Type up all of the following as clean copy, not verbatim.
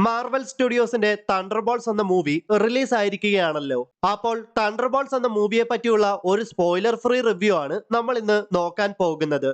Marvel സ്റ്റുഡിയോസിന്റെ thunderbolts എന്ന movie release ആയിരിക്കുകയാണല്ലോ. അപ്പോൾ thunderbolts എന്ന മൂവിയെ പറ്റിയുള്ള ഒരു സ്പോയിലർ ഫ്രീ റിവ്യൂ ആണ് നമ്മൾ ഇന്ന് നോക്കാൻ പോകുന്നത്.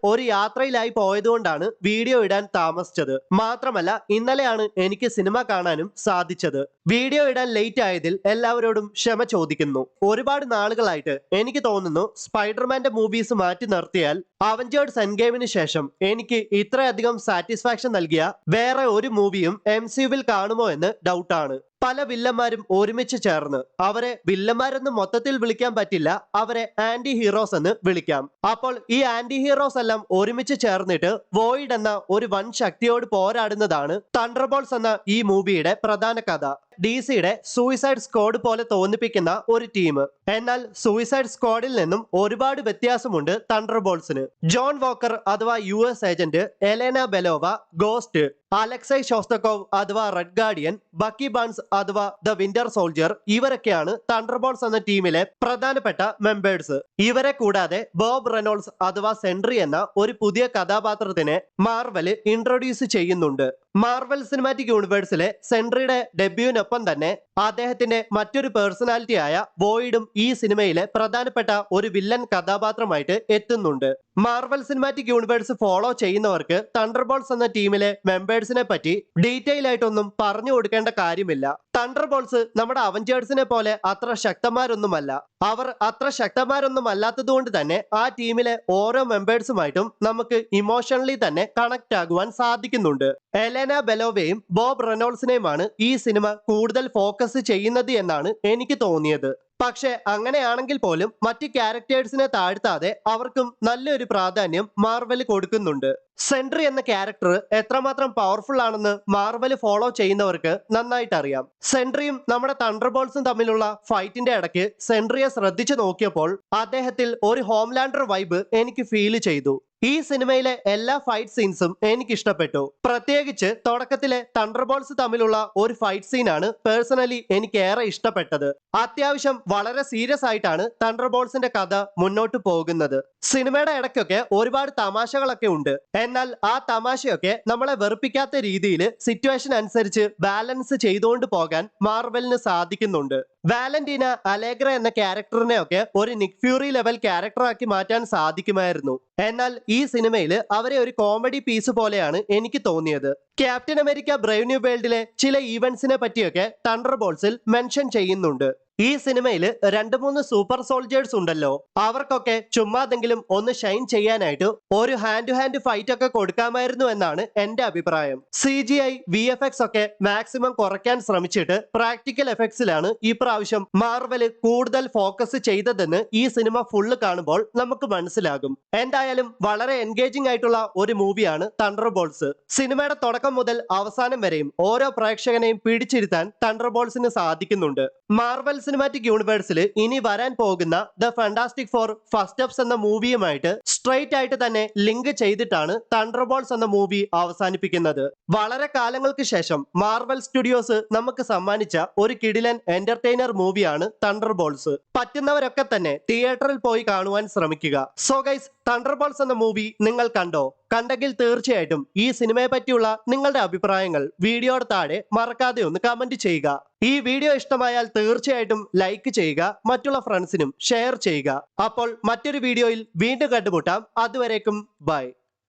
ഒരു യാത്രയിലായി പോയതുകൊണ്ടാണ് വീഡിയോ ഇടാൻ താമസിച്ചത്. മാത്രമല്ല ഇന്നലെയാണ് എനിക്ക് സിനിമ കാണാനും സാധിച്ചത്. വീഡിയോ ഇടാൻ ലേറ്റ് ആയതിൽ എല്ലാവരോടും ക്ഷമ ചോദിക്കുന്നു. ഒരുപാട് നാളുകളായിട്ട് എനിക്ക് തോന്നുന്നു സ്പൈഡർമാന്റെ മൂവീസ് മാറ്റി നിർത്തിയാൽ അവഞ്ചേഴ്സ് എൻഡ് ഗെയിമിന് ശേഷം എനിക്ക് ഇത്രയധികം സാറ്റിസ്ഫാക്ഷൻ നൽകിയ വേറെ ഒരു മൂവിയും MCUവിൽ കാണുമോ എന്ന് ഡൗട്ടാണ്. പല വില്ലന്മാരും ഒരുമിച്ച് ചേർന്ന് അവരെ വില്ലന്മാരെന്ന് മൊത്തത്തിൽ വിളിക്കാൻ പറ്റില്ല, അവരെ ആന്റി ഹീറോസ് എന്ന് വിളിക്കാം. അപ്പോൾ ഈ ആന്റി ഹീറോസ് എല്ലാം ഒരുമിച്ച് ചേർന്നിട്ട് വോയിഡ് എന്ന ഒരു വൻ ശക്തിയോട് പോരാടുന്നതാണ് തണ്ടർബോൾസ് എന്ന ഈ മൂവിയുടെ പ്രധാന കഥ. DC-യുടെ സൂയിസൈഡ് സ്ക്വാഡ് പോലെ തോന്നിപ്പിക്കുന്ന ഒരു ടീം. എന്നാൽ സൂയിസൈഡ് സ്ക്വാഡിൽ നിന്നും ഒരുപാട് വ്യത്യാസമുണ്ട് തണ്ടർബോൾസിന്. ജോൺ വോക്കർ അഥവാ US ഏജന്റ്, എലേന ബെലോവ ഗോസ്റ്റ്, അലക്സൈ ഷോസ്തക്കോവ് അഥവാ റെഡ് ഗാർഡിയൻ, ബക്കി ബാൺസ് അഥവാ ദ വിന്റർ സോൾജർ, ഇവരൊക്കെയാണ് തണ്ടർബോൾസ് എന്ന ടീമിലെ പ്രധാനപ്പെട്ട മെമ്പേഴ്സ്. ഇവരെ കൂടാതെ ബോബ് റെനോൾഡ്സ് അഥവാ സെൻട്രി എന്ന ഒരു പുതിയ കഥാപാത്രത്തിനെ മാർവൽ ഇൻട്രൊഡ്യൂസ് ചെയ്യുന്നുണ്ട്. മാർവൽ സിനിമാറ്റിക് യൂണിവേഴ്സിലെ സെൻട്രിയുടെ ഡെബ്യൂവിനൊപ്പം തന്നെ അദ്ദേഹത്തിന്റെ മറ്റൊരു പേഴ്സണാലിറ്റി ആയ വോയിഡും ഈ സിനിമയിലെ പ്രധാനപ്പെട്ട ഒരു വില്ലൻ കഥാപാത്രമായിട്ട് എത്തുന്നുണ്ട്. മാർവൽ സിനിമാറ്റിക് യൂണിവേഴ്സ് ഫോളോ ചെയ്യുന്നവർക്ക് തണ്ടർബോൾസ് എന്ന ടീമിലെ മെമ്പേഴ്സിനെ പറ്റി ഡീറ്റെയിൽ ആയിട്ടൊന്നും പറഞ്ഞു കൊടുക്കേണ്ട കാര്യമില്ല. തണ്ടർബോൾസ് നമ്മുടെ അവഞ്ചേഴ്സിനെ പോലെ അത്ര ശക്തന്മാരൊന്നുമല്ല. അവർ അത്ര ശക്തന്മാരൊന്നും അല്ലാത്തത് കൊണ്ട് തന്നെ ആ ടീമിലെ ഓരോ മെമ്പേഴ്സുമായിട്ടും നമുക്ക് ഇമോഷണലി തന്നെ കണക്ട് ആകുവാൻ സാധിക്കുന്നുണ്ട്. എലേന ബെലോവയും ബോബ് റെനോൾഡ്സിനെയുമാണ് ഈ സിനിമ കൂടുതൽ ഫോക്കസ് ചെയ്യുന്നത് എന്നാണ് എനിക്ക് തോന്നിയത്. പക്ഷെ അങ്ങനെയാണെങ്കിൽ പോലും മറ്റ് ക്യാരക്ടേഴ്സിനെ താഴ്ത്താതെ അവർക്കും നല്ലൊരു പ്രാധാന്യം മാർവൽ കൊടുക്കുന്നുണ്ട്. സെൻട്രി എന്ന ക്യാരക്ടർ എത്രമാത്രം പവർഫുൾ ആണെന്ന് മാർവൽ ഫോളോ ചെയ്യുന്നവർക്ക് നന്നായിട്ട് അറിയാം. സെൻട്രിയും നമ്മുടെ തണ്ടർബോൾസും തമ്മിലുള്ള ഫൈറ്റിന്റെ ഇടയ്ക്ക് സെൻട്രിയെ ശ്രദ്ധിച്ചു നോക്കിയപ്പോൾ അദ്ദേഹത്തിൽ ഒരു ഹോംലാൻഡർ വൈബ് എനിക്ക് ഫീൽ ചെയ്തു. ഈ സിനിമയിലെ എല്ലാ ഫൈറ്റ് സീൻസും എനിക്ക് ഇഷ്ടപ്പെട്ടു. പ്രത്യേകിച്ച് തുടക്കത്തിലെ തണ്ടർബോൾസ് തമ്മിലുള്ള ഒരു ഫൈറ്റ് സീനാണ് പേഴ്സണലി എനിക്ക് ഏറെ ഇഷ്ടപ്പെട്ടത്. അത്യാവശ്യം വളരെ സീരിയസ് ആയിട്ടാണ് തണ്ടർബോൾസിന്റെ കഥ മുന്നോട്ട് പോകുന്നത്. സിനിമയുടെ ഇടയ്ക്കൊക്കെ ഒരുപാട് തമാശകളൊക്കെ ഉണ്ട്. എന്നാൽ ആ തമാശയൊക്കെ നമ്മളെ വെറുപ്പിക്കാത്ത രീതിയിൽ സിറ്റുവേഷൻ അനുസരിച്ച് ബാലൻസ് ചെയ്തുകൊണ്ട് പോകാൻ മാർവലിന് സാധിക്കുന്നുണ്ട്. വാലന്റീന അലേഗ്ര എന്ന ക്യാരക്ടറിനെ ഒക്കെ ഒരു നിക് ഫ്യൂറി ലെവൽ ക്യാരക്ടറാക്കി മാറ്റാൻ സാധിക്കുമായിരുന്നു. എന്നാൽ ഈ സിനിമയിൽ അവരെ ഒരു കോമഡി പീസ് പോലെയാണ് എനിക്ക് തോന്നിയത്. ക്യാപ്റ്റൻ അമേരിക്ക ബ്രേവ് ന്യൂ വേൾഡിലെ ചില ഈവന്റ്സിനെ പറ്റിയൊക്കെ തണ്ടർബോൾസിൽ മെൻഷൻ ചെയ്യുന്നുണ്ട്. ഈ സിനിമയിൽ 2-3 സൂപ്പർ സോൾജേഴ്സ് ഉണ്ടല്ലോ, അവർക്കൊക്കെ ചുമ്മാതെങ്കിലും ഒന്ന് ഷൈൻ ചെയ്യാനായിട്ട് ഒരു ഹാൻഡ് ടു ഹാൻഡ് ഫൈറ്റ് ഒക്കെ കൊടുക്കാമായിരുന്നു എന്നാണ് എന്റെ അഭിപ്രായം. CGI VFX ഒക്കെ മാക്സിമം കുറയ്ക്കാൻ ശ്രമിച്ചിട്ട് പ്രാക്ടിക്കൽ എഫക്ട്സിലാണ് ഈ പ്രാവശ്യം മാർവല് കൂടുതൽ ഫോക്കസ് ചെയ്തതെന്ന് ഈ സിനിമ ഫുള്ള് കാണുമ്പോൾ നമുക്ക് മനസ്സിലാകും. എന്തായാലും വളരെ എൻഗേജിംഗ് ആയിട്ടുള്ള ഒരു മൂവിയാണ് തണ്ടർബോൾസ്. സിനിമയുടെ തുടക്കം മുതൽ അവസാനം വരെയും ഓരോ പ്രേക്ഷകനെയും പിടിച്ചിരുത്താൻ തണ്ടർബോൾസിന് സാധിക്കുന്നുണ്ട്. മാർവൽ സിനിമാറ്റിക് യൂണിവേഴ്സിൽ ഇനി വരാൻ പോകുന്ന the fantastic four first steps എന്ന മൂവിയുമായിട്ട് സ്ട്രെയിറ്റ് ആയിട്ട് തന്നെ ലിങ്ക് ചെയ്തിട്ടാണ് തണ്ടർബോൾസ് എന്ന മൂവി അവസാനിപ്പിക്കുന്നത്. വളരെ കാലങ്ങൾക്ക് ശേഷം മാർവൽ സ്റ്റുഡിയോസ് നമുക്ക് സമ്മാനിച്ച ഒരു കിടിലൻ എന്റർടൈനർ മൂവിയാണ് തണ്ടർബോൾസ്. പറ്റുന്നവരൊക്കെ തന്നെ തിയേറ്ററിൽ പോയി കാണുവാൻ ശ്രമിക്കുക. സോ ഗൈസ്, തണ്ടർബോൾസ് എന്ന മൂവി നിങ്ങൾ കണ്ടോ? കണ്ടെങ്കിൽ തീർച്ചയായിട്ടും ഈ സിനിമയെ പറ്റിയുള്ള നിങ്ങളുടെ അഭിപ്രായങ്ങൾ വീഡിയോയുടെ താഴെ മറക്കാതെ ഒന്ന് കമന്റ് ചെയ്യുക. ഈ വീഡിയോ ഇഷ്ടമായാൽ തീർച്ചയായിട്ടും ലൈക്ക് ചെയ്യുക, മറ്റുള്ള ഫ്രണ്ട്സിനും ഷെയർ ചെയ്യുക. അപ്പോൾ മറ്റൊരു വീഡിയോയിൽ വീണ്ടും കണ്ടുമുട്ടാം. അതുവരേക്കും ബൈ.